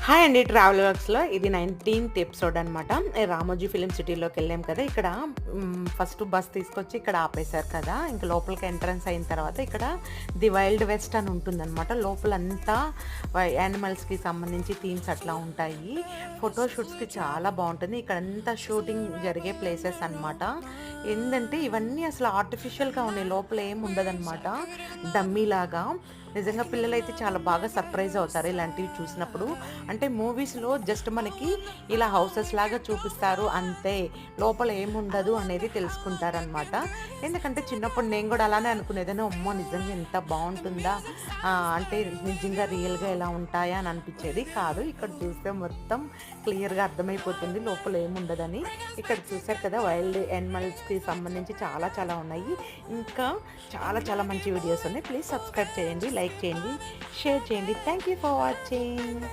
Hi అండి. Travel వర్క్స్‌లో ఇది 19థ్ episode అనమాట. రామోజీ ఫిల్మ్ సిటీలోకి వెళ్ళాం కదా! ఇక్కడ ఫస్ట్ బస్ తీసుకొచ్చి ఇక్కడ ఆపేశారు కదా! ఇంక లోపలికి ఎంట్రన్స్ అయిన తర్వాత ఇక్కడ ది వైల్డ్ వెస్ట్ అని ఉంటుందన్నమాట. లోపలంతా యానిమల్స్‌కి సంబంధించి థీమ్స్ అట్లా ఉంటాయి. ఫోటో షూట్స్‌కి చాలా బావుంటుంది. ఇక్కడంతా షూటింగ్ జరిగే ప్లేసెస్ అనమాట. ఏందంటే ఇవన్నీ అసలు ఆర్టిఫిషియల్‌గా ఉన్నాయి. లోపల ఏమి ఉండదనమాట. డమ్మీలాగా. నిజంగా పిల్లలైతే చాలా బాగా సర్ప్రైజ్ అవుతారు ఇలాంటివి చూసినప్పుడు. అంటే మూవీస్‌లో జస్ట్ మనకి ఇలా హౌసెస్ లాగా చూపిస్తారు అంతే. లోపల ఏముండదు అనేది తెలుసుకుంటారనమాట. ఎందుకంటే చిన్నప్పుడు నేను కూడా అలానే అనుకునేదాన్ని. అమ్మో! నిజంగా ఎంత బావుంటుందా? అంటే నిజంగా రియల్‌గా ఇలా ఉంటాయా అని అనిపించేది. కాదు, ఇక్కడ చూస్తే మొత్తం క్లియర్‌గా అర్థమైపోతుంది లోపల ఏముండదని. ఇక్కడ చూసారు కదా! వైల్డ్ యానిమల్స్‌కి సంబంధించి చాలా చాలా ఉన్నాయి. ఇంకా చాలా చాలా మంచి వీడియోస్ ఉన్నాయి. ప్లీజ్ సబ్స్క్రైబ్ చేయండి, లైక్ చేయండి, షేర్ చేయండి. Thank you for watching.